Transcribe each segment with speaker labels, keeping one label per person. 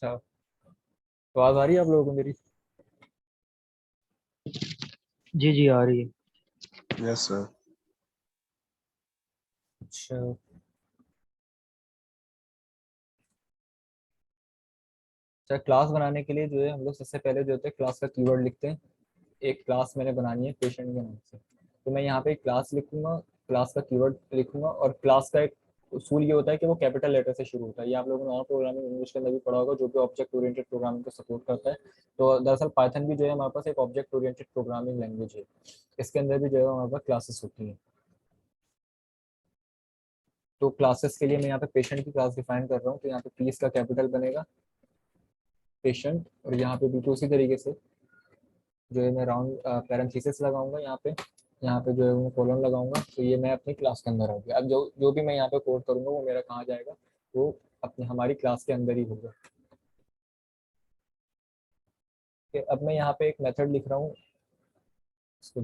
Speaker 1: अच्छा, तो आवाज आ रही है आप लोगों को मेरी?
Speaker 2: जी जी आ रही है।
Speaker 3: Yes sir.
Speaker 1: अच्छा, अच्छा, क्लास बनाने के लिए जो है हम लोग सबसे पहले जो होता है क्लास का कीवर्ड लिखते हैं। एक क्लास मैंने बनानी है पेशेंट के नाम से, तो मैं यहाँ पे एक क्लास लिखूंगा, क्लास का कीवर्ड लिखूंगा, और क्लास का एक उसूल ये होता है कि वो कैपिटल लेटर से शुरू होता है। ये आप लोगों ने और प्रोग्रामिंग इंग्लिश के अंदर भी पढ़ा होगा, जो कि ऑब्जेक्ट ओरिएंटेड प्रोग्रामिंग को सपोर्ट करता है। तो दरअसल पाइथन भी जो है हमारे पास एक ऑब्जेक्ट ओरिएंटेड प्रोग्रामिंग लैंग्वेज है। इसके अंदर भी जो है हमारे पास क्लासेस होती हैं। तो क्लासेस के लिए मैं यहाँ पे पेशेंट की क्लास डिफाइन कर रहा हूँ, तो यहाँ पे पी इसका कैपिटल बनेगा पेशेंट, और यहाँ पे बिल्कुल उसी तरीके से जो है मैं राउंड पैरेंथेसिस लगाऊंगा यहाँ पे जो है मैं कोलन लगाऊंगा। तो ये मैं अपनी क्लास के अंदर आ गया। अब जो जो भी मैं यहाँ पे कोड करूंगा वो मेरा कहाँ जाएगा, वो अपनी हमारी क्लास के अंदर ही होगा। कि अब मैं यहाँ पे एक मेथड लिख रहा हूँ, इसको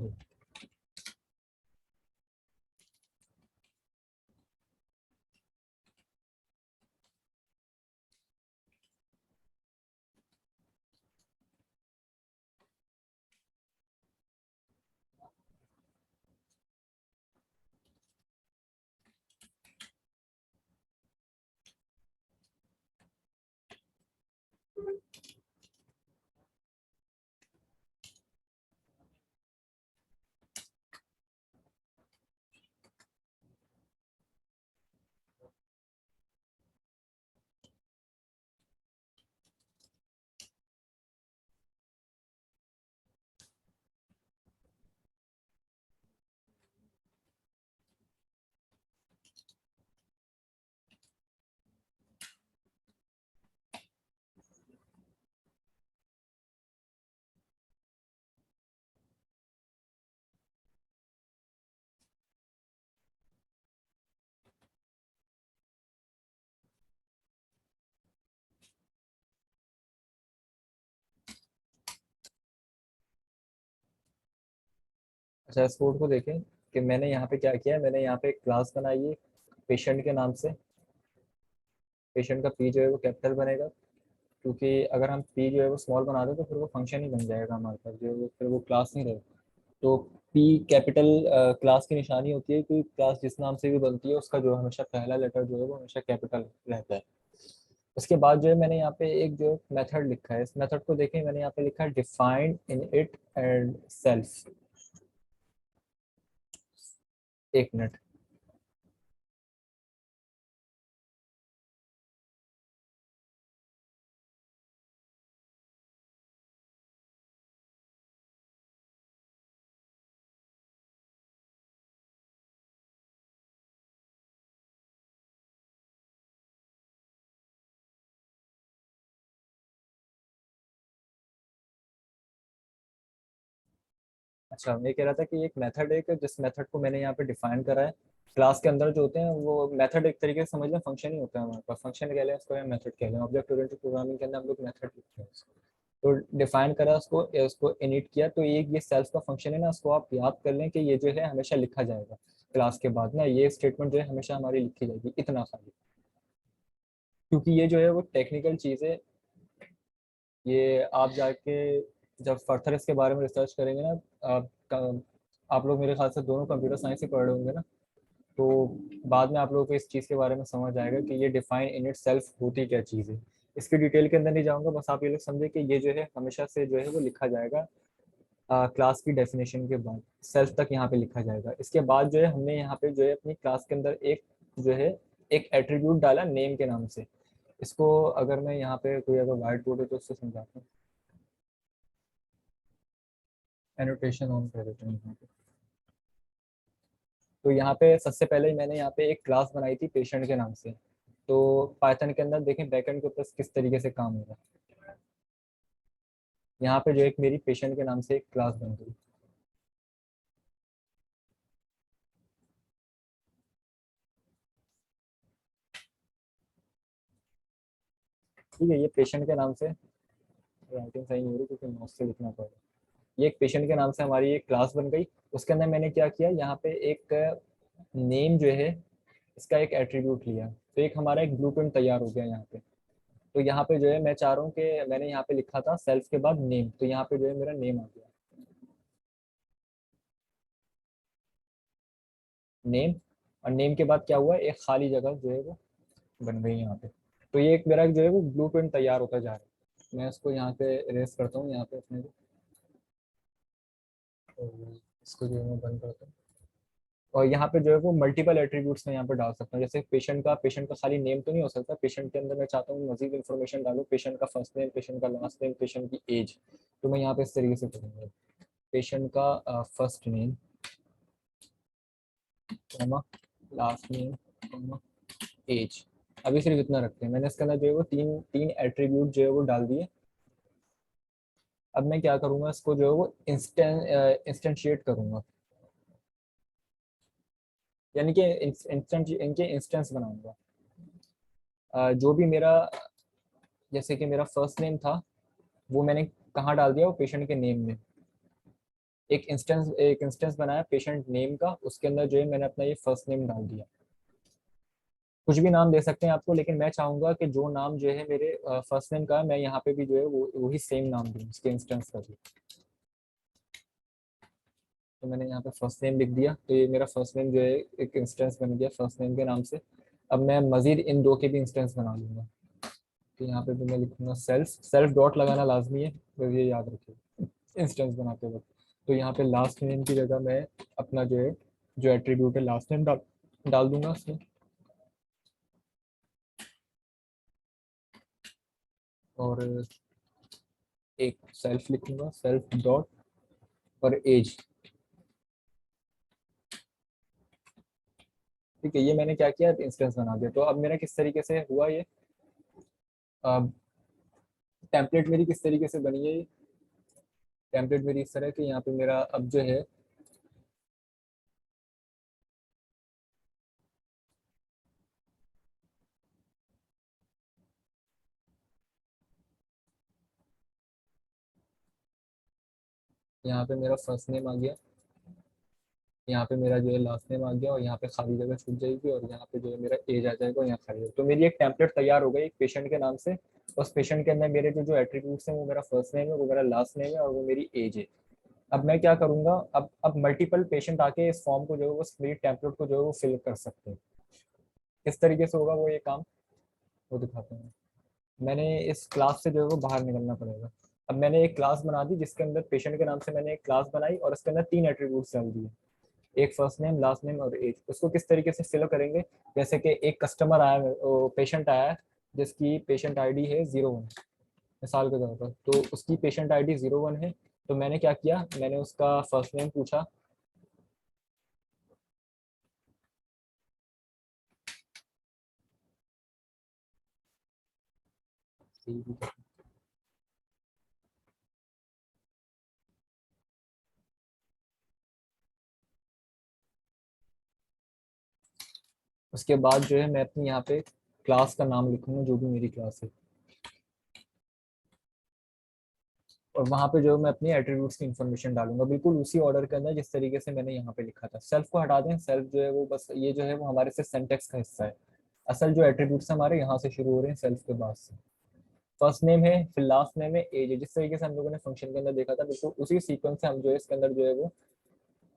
Speaker 1: अच्छा, इस कोड को देखें कि मैंने यहाँ पे क्या किया है। मैंने यहाँ पे एक क्लास बनाई है पेशेंट के नाम से। पेशेंट का पी जो है वो कैपिटल बनेगा, क्योंकि अगर हम पी जो है वो स्मॉल बना दें तो फिर वो फंक्शन ही बन जाएगा हमारे पास, जो है फिर वो क्लास नहीं रहेगा। तो पी कैपिटल क्लास की निशानी होती है कि क्लास जिस नाम से भी बनती है उसका जो हमेशा पहला लेटर जो है वो हमेशा कैपिटल रहता है। उसके बाद जो है मैंने यहाँ पे एक जो मेथड लिखा है, इस मेथड को देखें, मैंने यहाँ पे लिखा है define in it and self. एक मिनट। अच्छा, मैं कह रहा था कि एक मेथड है कि जिस मेथड को मैंने यहाँ पे डिफाइन करा है, क्लास के अंदर जो होते हैं वो मेथड एक तरीके से समझ लें फंक्शन ही होता है हमारे पास। फंक्शन कह लें उसको या मेथड कह लें, ऑब्जेक्ट ओरिएंटेड प्रोग्रामिंग के अंदर हम लोग मेथड लिखते हैं उसको। तो डिफाइन करा उसको, उसको इनिट किया, तो ये सेल्फ का फंक्शन है ना, उसको आप याद कर लें कि ये जो है हमेशा लिखा जाएगा क्लास के बाद ना। ये स्टेटमेंट जो है हमेशा हमारी लिखी जाएगी, इतना खाली, क्योंकि ये जो है वो टेक्निकल चीज़ है। ये आप जाके जब फर्थर इसके बारे में रिसर्च करेंगे ना, आप लोग मेरे ख्याल से दोनों कंप्यूटर साइंस ही पढ़ रहे होंगे ना, तो बाद में आप लोगों को इस चीज़ के बारे में समझ आएगा कि ये डिफाइन इन इट सेल्फ होती क्या चीज़ है। इसकी डिटेल के अंदर नहीं जाऊंगा, बस आप ये लोग समझे कि ये जो है हमेशा से जो है वो लिखा जाएगा क्लास की डेफिनेशन के बाद सेल्फ तक यहाँ पे लिखा जाएगा। इसके बाद जो है हमने यहाँ पे जो है अपनी क्लास के अंदर एक जो है एक एट्रीब्यूट डाला नेम के नाम से। इसको अगर मैं यहाँ पे कोई अगर व्हाइट बोर्ड है तो उससे समझाता हूँ। एनोटेशन ऑन कर देते हैं यहाँ पे। तो यहाँ पे सबसे पहले मैंने यहाँ पे एक क्लास बनाई थी पेशेंट के नाम से। तो पाइथन के अंदर देखें बैकएंड के ऊपर किस तरीके से काम होगा। यहाँ पे जो एक मेरी पेशेंट के नाम से एक क्लास बन गई। ठीक है, ये पेशेंट के नाम से राइटिंग सही नहीं हो रही क्योंकि माउस से लिखना पड़ रहा है। ये एक पेशेंट के नाम से हमारी एक क्लास बन गई। उसके अंदर मैंने क्या किया, यहाँ पे एक नेम जो है इसका एक एट्रीब्यूट लिया, तो एक हमारा एक ब्लूप्रिंट तैयार हो गया यहाँ पे। तो यहाँ पे जो है मैं चाह रहा हूँ कि मैंने यहाँ पे लिखा था सेल्फ के बाद नेम, तो यहाँ पे जो है मेरा नेम आ गया, नेम। और नेम के बाद क्या हुआ, एक खाली जगह जो है वो बन गई यहाँ पे। तो ये एक मेरा जो है वो ब्लूप्रिंट तैयार होता जा रहा है। मैं इसको यहाँ पे इरेज करता हूँ यहाँ पे अपने को, तो इसको जो है मैं बंद करता हूँ। और यहाँ पे जो है वो मल्टीपल एट्रीब्यूट्स मैं यहाँ पे डाल सकता हूँ, जैसे पेशेंट का खाली नेम तो नहीं हो सकता, पेशेंट के अंदर मैं चाहता हूँ मजीद इन्फॉर्मेशन डालूँ, पेशेंट का फर्स्ट नेम, पेशेंट का लास्ट नेम, पेशेंट की एज। तो मैं यहाँ पे इस तरीके से करूँगा, पेशेंट का first name, last name, age. अभी सिर्फ इतना रखते हैं, मैंने इसके अंदर जो है वो तीन तीन एट्रीब्यूट जो है वो डाल दिए। अब मैं क्या करूंगा, इसको जो है वो इंस्टेंशिएट करूंगा, यानी कि इंस्टेंट इनके इंस्टेंस बनाऊंगा। जो भी मेरा, जैसे कि मेरा फर्स्ट नेम था वो मैंने कहाँ डाल दिया, वो पेशेंट के नेम में। एक इंस्टेंस बनाया पेशेंट नेम का, उसके अंदर जो है मैंने अपना ये फर्स्ट नेम डाल दिया। कुछ भी नाम दे सकते हैं आपको, लेकिन मैं चाहूंगा कि जो नाम जो है मेरे फर्स्ट नेम का है, मैं यहाँ पे भी जो है वो वही सेम नाम दूँ उसके इंस्टेंस का भी। तो मैंने यहाँ पे फर्स्ट नेम लिख दिया, तो ये मेरा फर्स्ट नेम जो है एक इंस्टेंस बन गया फर्स्ट नेम के नाम से। अब मैं मजीद इन दो के भी इंस्टेंस बना लूंगा, तो यहाँ पे भी मैं लिखूंगा सेल्फ, सेल्फ डॉट लगाना लाजमी है, तो ये याद रखिए इंस्टेंस बनाते वक्त। तो यहाँ पे लास्ट नेम की जगह मैं अपना जो है, जो एट्रीब्यूट है लास्ट नेम डाल डाल दूंगा उसमें। और एक सेल्फ लिखूंगा, सेल्फ डॉट और एज। ठीक है, ये मैंने क्या किया, इंस्टेंस बना दिया। तो अब मेरा किस तरीके से हुआ ये, टेम्पलेट मेरी किस तरीके से बनी है, टेम्पलेट मेरी इस तरह की, यहाँ पे मेरा अब जो है यहाँ पे मेरा फर्स्ट नेम आ गया, यहाँ पे मेरा जो है लास्ट नेम आ गया, और यहाँ पे खाली जगह छूट जाएगी, और यहाँ पे जो है मेरा एज आ जाएगा, और यहाँ खाली है। तो मेरी एक टेम्पलेट तैयार हो गई एक पेशेंट के नाम से। उस पेशेंट के अंदर मेरे जो जो एट्रीब्यूट्स हैं, वो मेरा फर्स्ट नेम है, वो मेरा लास्ट नेम है, और वो मेरी एज है। अब मैं क्या करूंगा, अब मल्टीपल पेशेंट आके इस फॉर्म को जो है वो मेरी टेम्पलेट को जो है वो फिल कर सकते हैं। किस तरीके से होगा वो ये काम, वो दिखाते हैं। मैंने इस क्लास से जो है वो बाहर निकलना पड़ेगा। अब मैंने एक क्लास बना दी जिसके अंदर पेशेंट के नाम से मैंने एक क्लास बनाई, और उसके अंदर तीन एट्रीब्यूट्स डाल दिए, एक फर्स्ट नेम, लास्ट नेम और एज। उसको किस तरीके से फिल करेंगे, जैसे कि एक कस्टमर आया, पेशेंट आया है, जिसकी पेशेंट आईडी है 01, मिसाल के तौर पर, तो उसकी पेशेंट आईडी 01 है। तो मैंने क्या किया, मैंने उसका फर्स्ट नेम पूछा, उसके बाद जो है मैं अपनी यहाँ पे क्लास का नाम लिखूंगा, जो भी मेरी क्लास है, और वहाँ पे जो मैं अपनी एट्रीब्यूट्स की इन्फॉर्मेशन डालूंगा, बिल्कुल उसी ऑर्डर के अंदर जिस तरीके से मैंने यहाँ पे लिखा था। सेल्फ को हटा दें, सेल्फ जो है वो बस ये जो है वो हमारे से सेंटेक्स का हिस्सा है। असल जो एट्रीब्यूट्स हमारे यहाँ से शुरू हो रहे हैं, सेल्फ के बाद से। फर्स्ट नेम है, फिर लास्ट नेम है, एज है, जिस तरीके से हम लोगों ने फंक्शन के अंदर देखा था, बिल्कुल उसी सीक्वेंस से हम जो है इसके अंदर जो है वो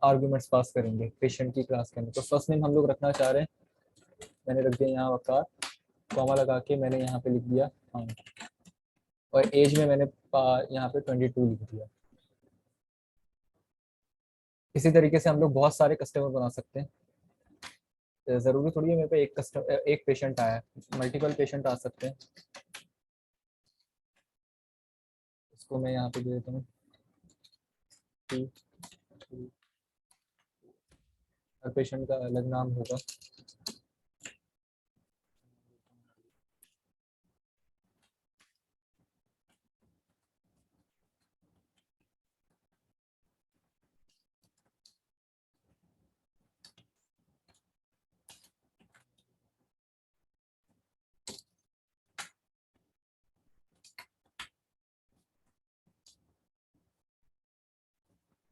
Speaker 1: आर्ग्यूमेंट्स पास करेंगे पेशेंट की क्लास के अंदर। तो फर्स्ट नेम हम लोग रखना चाह रहे हैं, मैंने रख दिया यहाँ वकार, कॉमा लगा के मैंने यहाँ पे लिख दिया हाँ, और एज में मैंने यहाँ पे 22 लिख दिया। इसी तरीके से हम लोग बहुत सारे कस्टमर बना सकते हैं, जरूरी थोड़ी है मेरे पे एक कस्टमर एक पेशेंट आया है, मल्टीपल पेशेंट आ सकते हैं। इसको मैं यहाँ पे दे देता हूँ, हर पेशेंट का अलग नाम होगा।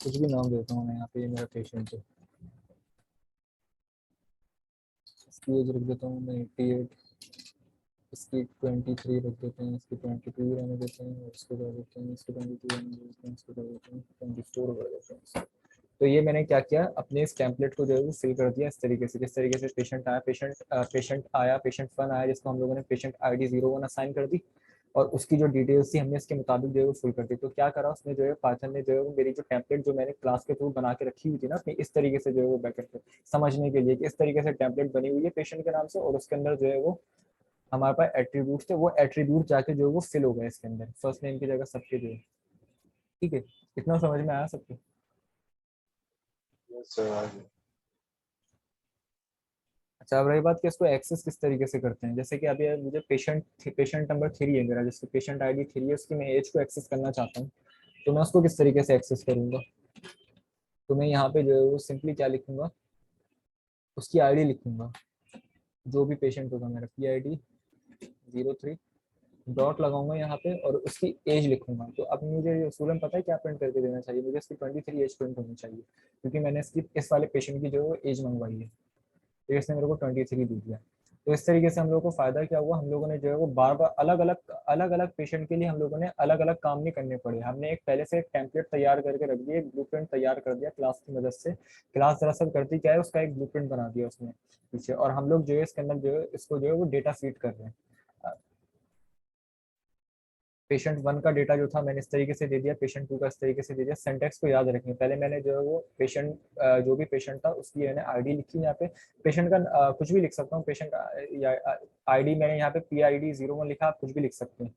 Speaker 1: कुछ भी नाम देता हूँ मैं यहाँ पे, ये मेरा पेशेंट है, इसकी एज रख देता हूँ मैं 88। इसकी 23 रख देते हैं, इसकी 22 रहने देते हैं, और इसको कर देते हैं, इसको 22 रहने देते हैं, इसको कर देते हैं 24 कर देते हैं। तो ये मैंने क्या किया, अपने इस टेम्पलेट को जो है वो फिल कर दिया इस तरीके से, जिस तरीके से पेशेंट आया, पेशेंट वन आया, जिसको हम लोगों ने पेशेंट ID 01 असाइन कर दी, और उसकी जो डिटेल्स थी हमने इसके मुताबिक जो है वो फिल कर दी। तो क्या करा उसने जो है, पाइथन ने जो है वो मेरी जो टेम्पलेट जो मैंने क्लास के थ्रू बना के रखी हुई थी ना अपनी, इस तरीके से जो है वो बैकएंड पे समझने के लिए कि इस तरीके से टेम्पलेट बनी हुई है पेशेंट के नाम से, और उसके अंदर जो है वो हमारे पास एट्रीब्यूट थे, वो एट्रीब्यूट जाके जो है वो फिल हो गए इसके अंदर, फर्स्ट नेम की जगह सबके जो है। ठीक है, इतना समझ में आया सबको?
Speaker 3: यस सर, आ गया।
Speaker 1: अच्छा, अब रही बात कि इसको एक्सेस किस तरीके से करते हैं। जैसे कि अभी मुझे पेशेंट नंबर 3 है मेरा, जिसको पेशेंट ID 3 है, उसकी मैं एज को एक्सेस करना चाहता हूँ, तो मैं उसको किस तरीके से एक्सेस करूंगा। तो मैं यहाँ पे जो है वो सिंपली क्या लिखूंगा, उसकी ID लिखूंगा, जो भी पेशेंट होगा मेरा PID 03, डॉट लगाऊंगा यहाँ पे, और उसकी एज लिखूंगा। तो अब मुझे उसूलन पता है क्या प्रिंट करके देना चाहिए, मुझे इसकी 23 एज प्रिंट होनी चाहिए, क्योंकि मैंने इसकी इस वाले पेशेंट की जो है वो एज मंगवाई है, तो इसने मेरे को 23 दी दिया। तो इस तरीके से हम लोगों को फायदा क्या हुआ, हम लोगों ने जो है वो बार बार अलग अलग पेशेंट के लिए हम लोगों ने अलग अलग काम नहीं करने पड़े। हमने एक पहले से एक टेम्पलेट तैयार करके रख दिया, एक ब्लूप्रिंट तैयार कर दिया क्लास की मदद से। क्लास दरअसल करती क्या है, उसका एक ब्लूप्रिंट बना दिया उसने पीछे, और हम लोग जो है इसके अंदर जो है इसको जो है वो डेटा फीड कर रहे हैं। पेशेंट वन का डेटा जो था मैंने इस तरीके से दे दिया, पेशेंट टू का इस तरीके से दे दिया। सेंटेक्स को याद रखें, पहले मैंने जो है वो पेशेंट जो भी पेशेंट था उसकी मैंने ID लिखी यहाँ पे, पेशेंट का कुछ भी लिख सकता हूँ, पेशेंट या ID मैंने यहाँ पे PID 01 लिखा, आप कुछ भी लिख सकते हैं,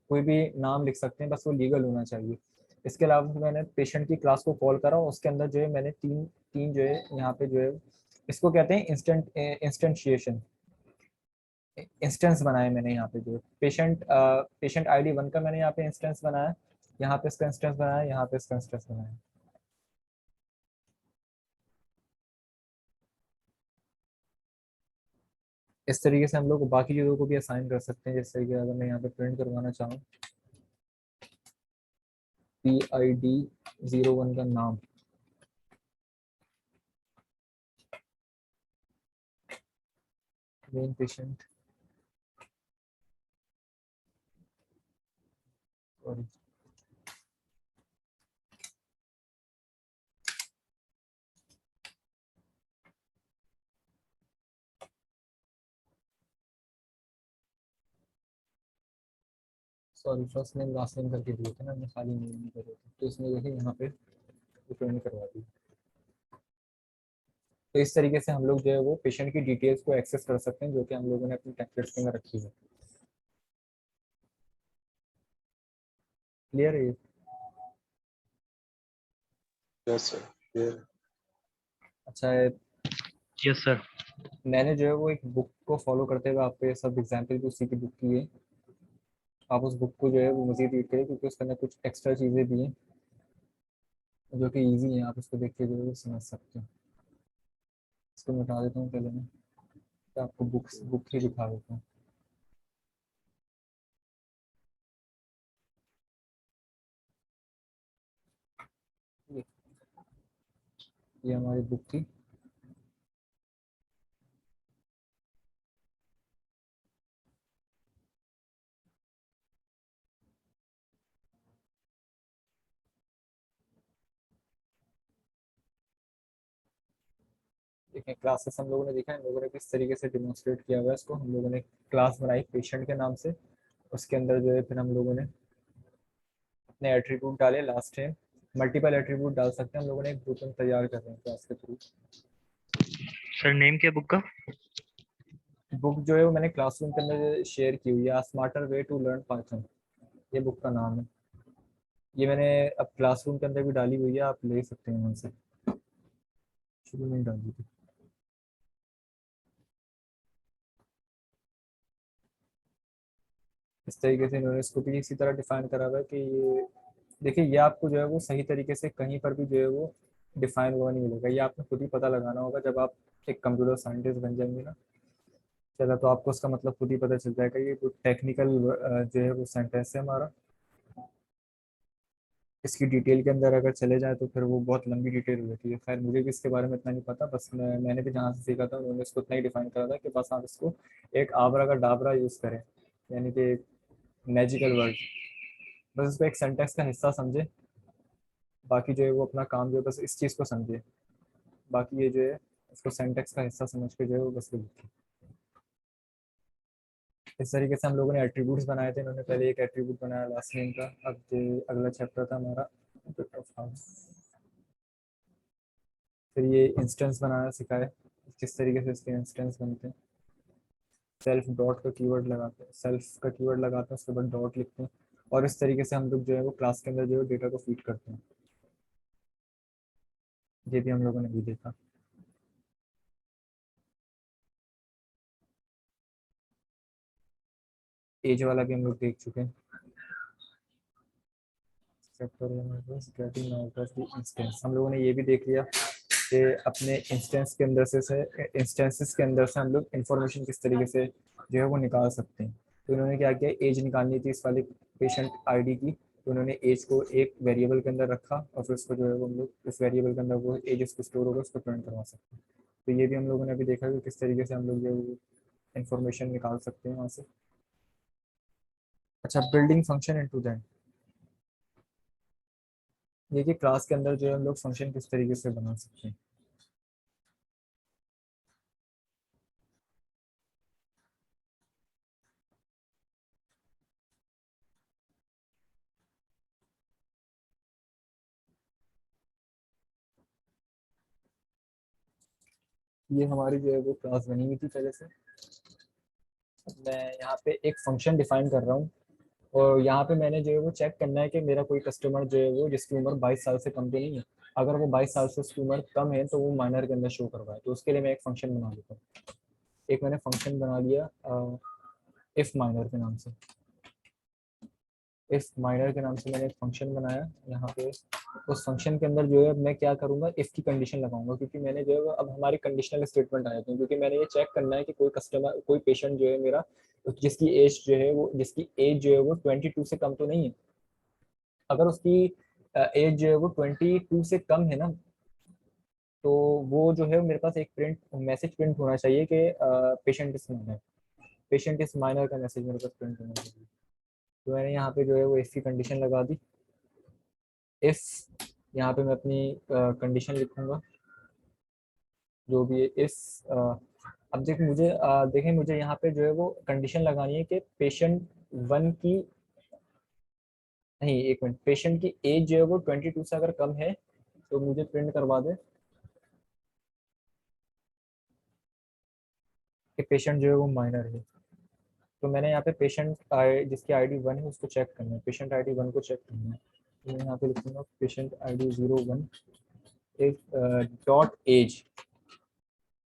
Speaker 1: कोई भी नाम लिख सकते हैं, बस वो लीगल होना चाहिए। इसके अलावा मैंने पेशेंट की क्लास को कॉल करा, उसके अंदर जो है मैंने तीन तीन जो है यहाँ पे जो है, इसको कहते हैं इंस्टेंशिएशन, इंस्टेंस बनाए मैंने यहाँ पे जो पेशेंट ID 1 का मैंने यहाँ पे इंस्टेंस बनाया, यहाँ पे इसका इंस्टेंस बनाया, यहाँ पे इसका इंस्टेंस बनाया। इस तरीके से हम लोग बाकी चीज़ों को भी असाइन कर सकते हैं। जैसे कि अगर मैं यहाँ पे प्रिंट करवाना चाहूँ, PID 01 का नाम, main patient, sorry, first name last name करके दिए थे ना, मैं खाली नेम नहीं कर रहा था, तो इसमें देखिए यहाँ पे प्रिंट करवा दी। तो इस तरीके से हम लोग जो है वो पेशेंट की डिटेल्स को एक्सेस कर सकते हैं, जो कि हम लोगों ने अपनी टेम्पलेट्स के अंदर रखी है। क्लियर है ये?
Speaker 3: Yes sir, clear.
Speaker 1: अच्छा है,
Speaker 2: यस सर।
Speaker 1: मैंने जो है वो एक बुक को फॉलो करते हुए आपको ये सब एग्जाम्पल भी उसी की बुक की है। आप उस बुक को जो है वो मजीद रीड करें, क्योंकि उसके अंदर कुछ एक्स्ट्रा चीज़ें भी हैं जो कि इजी हैं, आप उसको देख के जो है वो समझ सकते हैं। इसको मिटा देता हूँ पहले मैं, तो आपको बुक ही दिखा देता हूँ। ये हमारी बुक थी। देखिए क्लासेस हम लोगों ने देखा है, हम लोगों ने किस तरीके से डिमोन्स्ट्रेट किया हुआ है इसको। हम लोगों ने क्लास बनाई पेशेंट के नाम से, उसके अंदर जो है फिर हम लोगों ने अपने एट्रीब्यूट डाले, लास्ट टाइम मल्टीपल एट्रीब्यूट डाल सकते हैं। हम लोगों ने एक ग्रुप तैयार कर रहे हैं क्लास के थ्रू।
Speaker 2: सर नेम क्या बुक का?
Speaker 1: बुक जो है वो मैंने क्लासरूम के अंदर शेयर की हुई है, smarter way to learn Python, ये बुक का नाम है। ये मैंने अब क्लासरूम के अंदर भी डाली हुई है, आप ले सकते हैं वहाँ से, शुरू में ही डाली थी। इस तरीके से इन्होंने इसको भी इसी तरह डिफाइन करा हुआ है कि ये देखिए, ये आपको जो है वो सही तरीके से कहीं पर भी जो है वो डिफाइन हुआ नहीं मिलेगा, ये आपको खुद ही पता लगाना होगा जब आप एक कंप्यूटर साइंटिस्ट बन जाएंगे ना। चला तो आपको उसका मतलब खुद ही पता चल जाएगा, ये टेक्निकल जो है वो सेंटेंस है हमारा। इसकी डिटेल के अंदर अगर चले जाए तो फिर वो बहुत लंबी डिटेल हो जाती है। खैर मुझे भी इसके बारे में इतना नहीं पता, बस मैंने भी जहाँ से सीखा था उन्होंने इसको इतना ही डिफाइन करा था कि बस आप इसको एक आबरा का डाबरा यूज़ करें, यानी कि एक मैजिकल वर्ड, बस इसको एक सेंटेंस का हिस्सा समझे, बाकी जो है वो अपना काम जो है बस इस चीज़ को समझे, बाकी ये जो है इसको सेंटेंस का हिस्सा समझ के जो है वो बस लिखे। इस तरीके से हम लोगों ने एट्रीब्यूट्स बनाए थे। इन्होंने पहले एक एट्रीब्यूट बनाया लास्ट नेम का। अब जो अगला चैप्टर था हमारा bit of house। फिर ये इंस्टेंस बनाना सिखाया, किस तरीके से इसके इंस्टेंस बनते हैं। सेल्फ डॉट का कीवर्ड लगाते हैं, सेल्फ का कीवर्ड लगाते हैं, उसके बाद डॉट लिखते हैं, और इस तरीके से हम लोग जो है वो क्लास के अंदर जो है डेटा को फीड करते हैं। ये भी हम लोगों ने भी देखा। एज वाला भी हम लोग देख चुके हैं। इंस्टेंस हम लोगों ने ये भी देख लिया कि अपने इंस्टेंस के अंदर से इंस्टेंसेस के अंदर से हम लोग इंफॉर्मेशन किस तरीके से जो है वो निकाल सकते हैं। तो उन्होंने क्या किया, एज निकालनी थी इस वाले पेशेंट आईडी की, तो उन्होंने एज को एक वेरिएबल के अंदर रखा और फिर उसको जो है वो हम लोग इस वेरिएबल के अंदर वो एज उसको स्टोर होगा उसको प्रिंट करवा सकते हैं। तो ये भी हम लोगों ने अभी देखा कि किस तरीके से हम लोग जो है इंफॉर्मेशन निकाल सकते हैं वहाँ से। अच्छा, बिल्डिंग फंक्शन इनटू दैट, ये कि क्लास के अंदर जो है हम लोग फंक्शन किस तरीके से बना सकते हैं। ये हमारी जो है वो क्लास बनी हुई थी पहले से। मैं यहाँ पे एक फंक्शन डिफाइन कर रहा हूँ, और यहाँ पे मैंने जो है वो चेक करना है कि मेरा कोई कस्टमर जो है वो जिसकी उम्र 22 साल से कम तो नहीं है। अगर वो 22 साल से उसकी उम्र कम है तो वो माइनर के अंदर शो करवाए, तो उसके लिए मैं एक फंक्शन बना लेता हूँ। एक मैंने फंक्शन बना लिया इफ माइनर के नाम से। इफ माइनर के नाम से मैंने एक फंक्शन बनाया यहाँ पे। उस फंक्शन के अंदर जो है मैं क्या करूँगा, इफ की कंडीशन लगाऊंगा, क्योंकि मैंने जो है वो अब हमारी कंडीशनल स्टेटमेंट आए थे, क्योंकि मैंने ये चेक करना है कि कोई कस्टमर कोई पेशेंट जो है मेरा जिसकी एज जो है वो 22 से कम तो नहीं है। अगर उसकी एज जो है वो 22 से कम है ना, तो वो जो है मेरे पास एक मैसेज प्रिंट होना चाहिए कि patient is minor, patient is minor का मैसेज मेरे पास प्रिंट होना चाहिए। तो मैंने यहाँ पे जो है वो इफ की कंडीशन लगा दी। इफ यहाँ पे मैं अपनी कंडीशन लिखूंगा जो भी है। इफ अब देखें मुझे यहाँ पे जो है वो कंडीशन लगानी है कि पेशेंट वन की, नहीं एक मिनट, पेशेंट की एज जो है वो 22 से अगर कम है तो मुझे प्रिंट करवा दे कि पेशेंट जो है वो माइनर है। तो मैंने यहाँ पे जिसकी आईडी 1 है उसको चेक करना है, पेशेंट आईडी 1 को चेक करना है। तो मैं यहाँ पे लिखूंगा पेशेंट आईडी 01 एक डॉट एज।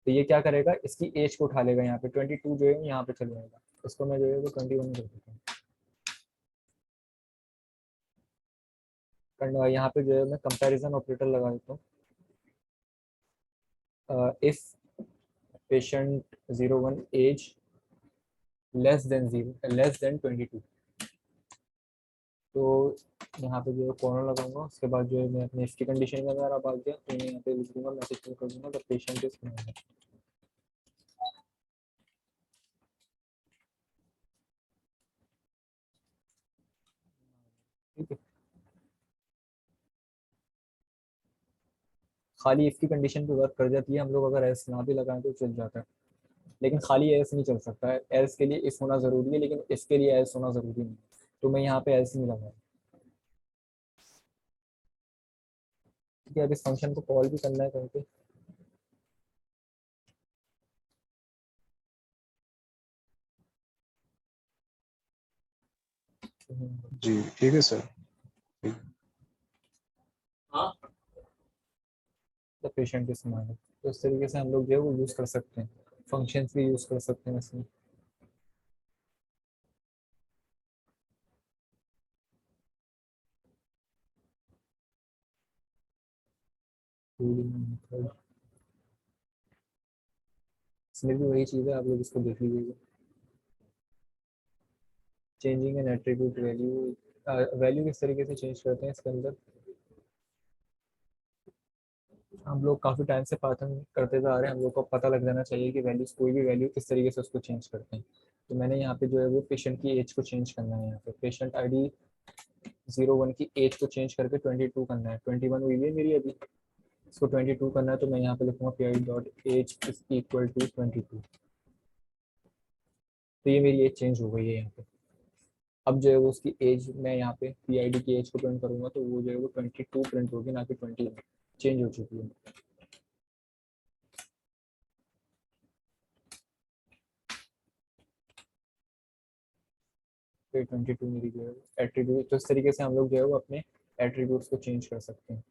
Speaker 1: तो ये क्या करेगा, इसकी एज को उठा लेगा, यहाँ पे 22 जो है यहाँ पे चले जाएगा, इसको मैं जो है वो 21 कर देता हूँ। यहाँ पे जो है मैं कंपैरिजन ऑपरेटर लगा देता हूँ। If patient 01 age less than 22, तो यहाँ पे जो है कॉर्नर लगाऊंगा। उसके बाद जो है मैं अपने इसकी कंडीशन के अंदर अब आ गया, तो मैं यहाँ पे लिख दूंगा, मैसेज कर दूंगा द पेशेंट इज माइनर। ठीक है, खाली इसकी कंडीशन पे वर्क कर जाती है। हम लोग अगर एल्स ना भी लगाएं तो चल जाता है, लेकिन खाली एल्स नहीं चल सकता है। एल्स के लिए इफ होना जरूरी है, लेकिन इसके लिए एल्स होना जरूरी नहीं। तो मैं यहाँ पे एल्स नहीं लगाया। ठीक है, अब इस फंक्शन को कॉल भी करना है कहीं पे।
Speaker 3: जी ठीक है सर। ठीक।
Speaker 1: द पेशेंट इज माइनर, तो इस तरीके से हम लोग जो है वो यूज कर सकते हैं, फंक्शंस भी यूज कर सकते हैं इसमें। इसमें भी वही चीज़ है, आप लोग इसको देख लीजिएगा। Changing N attribute value, value किस तरीके से चेंज करते हैं इसके अंदर। हम लोग काफ़ी टाइम से पाइथन करते हुए आ रहे हैं, हम लोग को पता लग जाना चाहिए कि वैल्यूज, कोई भी वैल्यू किस तरीके से उसको चेंज करते हैं। तो मैंने यहाँ पे जो है वो पेशेंट की एज को चेंज करना है, यहाँ पे पेशेंट आईडी 01 की एज को चेंज करके 22 करना है। 21 हुई है मेरी अभी, इसको 22 करना है, तो मैं यहाँ पे लिखूँगा P I dot age is equal to 22। तो ये मेरी एज चेंज हो गई है यहाँ पे। अब जो है वो उसकी एज, मैं यहाँ पे पी आई डी की एज को प्रिंट करूँगा तो वो जो है वो 22 प्रिंट होगी, ना कि 21, चेंज हो चुकी है। फिर 22 मेरी जो है एट्रीब्यूट, तो इस तरीके से हम लोग जो है वो अपने एट्रीब्यूट्स को चेंज कर सकते हैं।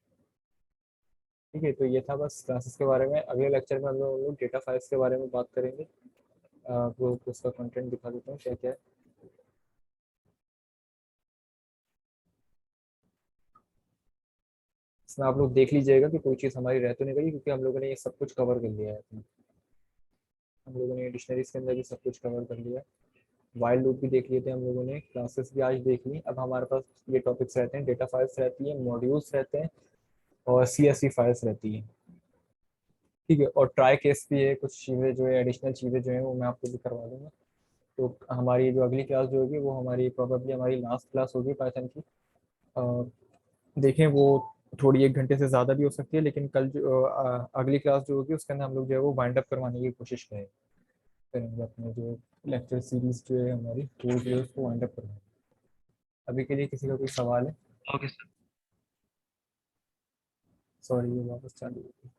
Speaker 1: ठीक है, तो ये था बस क्लासेस के बारे में। अगले लेक्चर में हम लोग डेटा फाइल्स के बारे में बात करेंगे। वो उसका कंटेंट दिखा देता हूँ क्या क्या है। इसमें आप लोग देख लीजिएगा कि कोई चीज़ हमारी रह तो नहीं गई, क्योंकि हम लोगों ने ये सब कुछ कवर कर लिया है अपने। हम लोगों ने डिक्शनरीज के अंदर भी सब कुछ कवर कर लिया है। वाइल लूप भी देख लिए थे हम लोगों ने, क्लासेस भी आज देख ली। अब हमारे पास ये टॉपिक्स रहते हैं, डेटा फाइल्स रहती हैं, मॉड्यूल्स रहते हैं, और CSV फाइल्स रहती हैं। ठीक है, और ट्राई केस भी है, कुछ चीज़ें जो है एडिशनल चीज़ें जो है वो मैं आपको भी करवा दूंगा। तो हमारी जो अगली क्लास जो होगी वो हमारी प्रोबेबली हमारी लास्ट क्लास होगी पाइथन की। देखें वो थोड़ी 1 घंटे से ज़्यादा भी हो सकती है, लेकिन कल जो अगली क्लास जो होगी उसके अंदर हम लोग जो है वो वाइंड अप करवाने की कोशिश करेंगे अपने जो लेक्चर सीरीज जो है हमारी, वो जो है उसको वाइंड अप करवाएंगे। अभी के लिए किसी का कोई सवाल है?
Speaker 2: Okay sir.
Speaker 1: सॉरी, ये वापस चालू हो गई।